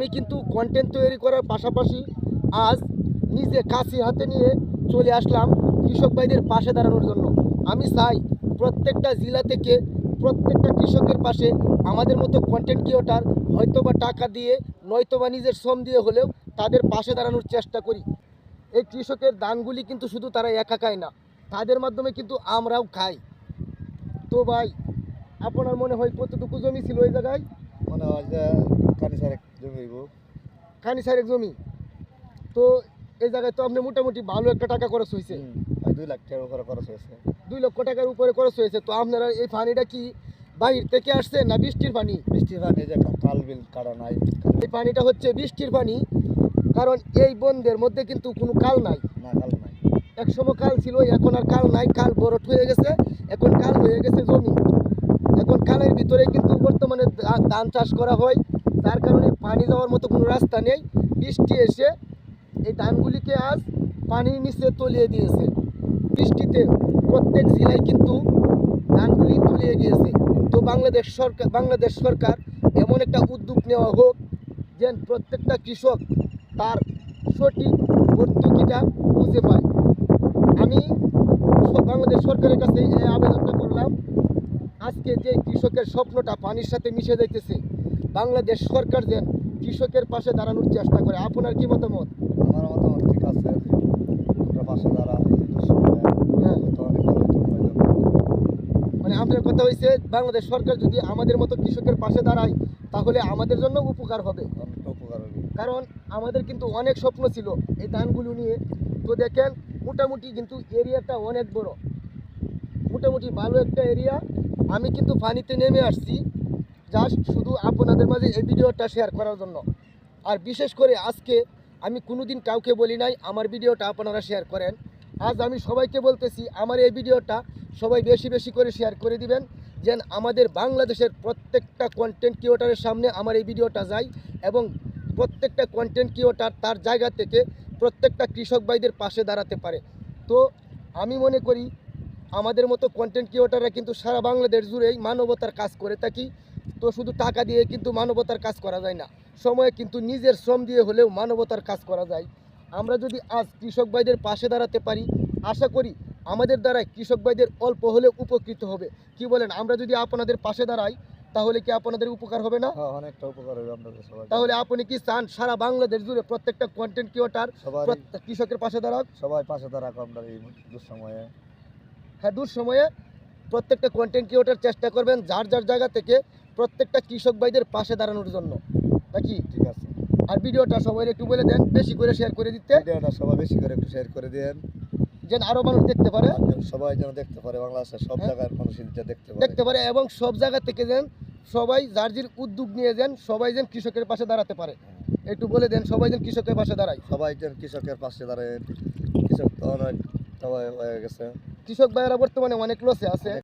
আমি কিন্তু কন্টেন্ট তৈরি করার পাশাপাশি আজ নিজে কাশি হাতে নিয়ে চলে আসলাম কৃষক ভাইদের পাশে দাঁড়ানোর জন্য। আমি চাই প্রত্যেকটা জেলা থেকে প্রত্যেকটা কৃষকের পাশে আমাদের মতো কন্টেন্ট ক্রিয়েটর হয়তোবা টাকা দিয়ে নয়তোবা নিজের শ্রম দিয়ে হলেও তাদের পাশে দাঁড়ানোর চেষ্টা করি। এই কৃষকের দানগুলি কিন্তু শুধু তারা একা খায় না, তাদের মাধ্যমে কিন্তু আমরাও খাই। তো ভাই, আপনার মনে হয় কতটুকু জমি ছিল ওই জায়গায়? মনে হয় যে কানিসার এক জমি হইব। খানি সারেক জমি। তো এই জায়গায় তো আপনি মোটামুটি ভালো একটা টাকা খরচ হয়েছে। 2 লাখ টাকার উপরে খরচ হয়েছে। 2 লক্ষ টাকার উপরে খরচ হয়েছে। তো আপনারা এই পানিটা কি বাহির থেকে আসছে না বৃষ্টির পানি? বৃষ্টির পানি যে কাল বিল কাটা নাই। এই পানিটা হচ্ছে বৃষ্টির পানি, কারণ এই বন্ধের মধ্যে কিন্তু কোনো কাল নাই। না কাল নাই। এক সময় কাল ছিল, এখন আর কাল নাই। কাল বরট হয়ে গেছে, এখন কাল হয়ে গেছে জমি। এখন কালের ভিতরে কিন্তু বর্তমানে ধান চাষ করা হয়, তার কারণে পানি যাওয়ার মতো কোনো রাস্তা নেই। বৃষ্টি এসে এই ধানগুলিকে আজ পানির নিচে তলিয়ে দিয়েছে। বৃষ্টিতে প্রত্যেক জেলায় কিন্তু ধানগুলি তলিয়ে গিয়েছে। তো বাংলাদেশ সরকার এমন একটা উদ্যোগ নেওয়া হোক যেন প্রত্যেকটা কৃষক তার সঠিক ভর্তুকিটা বুঝে পায়। আমি বাংলাদেশ সরকারের কাছে এই আবেদনটা করলাম। আজকে যে কৃষকের স্বপ্নটা পানির সাথে মিশে যাইতেছে, বাংলাদেশ সরকার যেন কৃষকের পাশে দাঁড়ানোর চেষ্টা করে। আপনার কি মতামত? আমার মতামত ঠিক আছে। আমরা পাশে দাঁড়া হ্যাঁ, তো অনেক ভালো হতো আমাদের জন্য। মানে আপনার কথা হয়েছে বাংলাদেশ সরকার যদি আমাদের মতো কৃষকের পাশে দাঁড়ায় তাহলে আমাদের জন্য উপকার হবে। অনেকটা উপকার হবে। কারণ আমাদের কিন্তু অনেক স্বপ্ন ছিল এই ধানগুলো নিয়ে। তো দেখেন, মোটামুটি কিন্তু এরিয়াটা অনেক বড়, মোটামুটি ভালো একটা এরিয়া। আমি কিন্তু পানিতে নেমে আসছি জাস্ট শুধু আপনাদের মাঝে এই ভিডিওটা শেয়ার করার জন্য। আর বিশেষ করে আজকে আমি কোনোদিন কাউকে বলি নাই আমার ভিডিওটা আপনারা শেয়ার করেন। আজ আমি সবাইকে বলতেছি আমার এই ভিডিওটা সবাই বেশি বেশি করে শেয়ার করে দিবেন, যেন আমাদের বাংলাদেশের প্রত্যেকটা কন্টেন্ট ক্রিয়েটরের সামনে আমার এই ভিডিওটা যায় এবং প্রত্যেকটা কন্টেন্ট ক্রিয়েটর তার জায়গা থেকে প্রত্যেকটা কৃষক ভাইদের পাশে দাঁড়াতে পারে। তো আমি মনে করি আমাদের মতো কন্টেন্ট ক্রিয়েটররা কিন্তু সারা বাংলাদেশ জুড়েই মানবতার কাজ করে থাকি। তো শুধু টাকা দিয়ে কিন্তু মানবতার কাজ করা যায় না, সময়ে কিন্তু নিজের শ্রম দিয়ে হলেও মানবতার কাজ করা যায়। আমরা যদি আজ কৃষক ভাইদের পাশে দাঁড়াতে পারি, আশা করি আমাদের দ্বারাই কৃষক ভাইদের অল্প হলেও উপকৃত হবে। কি বলেন? আমরা যদি আপনাদের পাশে দাঁড়াই তাহলে কি আপনাদের উপকার হবে না? হ্যাঁ, অনেকটা উপকার হবে আমাদের সবাই। তাহলে আপনি কি চান সারা বাংলাদেশ জুড়ে প্রত্যেকটা কন্টেন্ট ক্রিয়েটর সবাই কৃষকের পাশে দাঁড়াক? সবাই পাশে দাঁড়াক আমরা এই দুঃসময়ে। হ্যাঁ, দূর সময়ে প্রত্যেকটা কন্টেন্ট ক্রিয়েটর চেষ্টা করবেন যার যার জায়গা থেকে প্রত্যেকটা কৃষক ভাইদের পাশে দাঁড়ানোর জন্য, নাকি? ঠিক আছে। আর ভিডিওটা সবাই একটু বলে দেন বেশি করে শেয়ার করে দিতে, ভিডিওটা সবাই বেশি করে একটু শেয়ার করে দেন, যেন আরো মানুষ দেখতে পারে। সবাই যেন দেখতে পারে, বাংলাদেশের সব হ্যাঁ। জায়গার মানুষ এটা দেখতে পারে। দেখতে পারে এবং সব জায়গা থেকে যেন সবাই যার যার উদ্যোগ নিয়ে যেন সবাই যেন কৃষকের পাশে দাঁড়াতে পারে। একটু বলে দেন সবাই যেন কৃষকের পাশে দাঁড়ায়। সবাই যেন কৃষকের পাশে দাঁড়ায়। কৃষক তো অনেক সবাই হয়ে গেছে। কৃষক ভাইয়েরা বর্তমানে অনেক লসে আছে।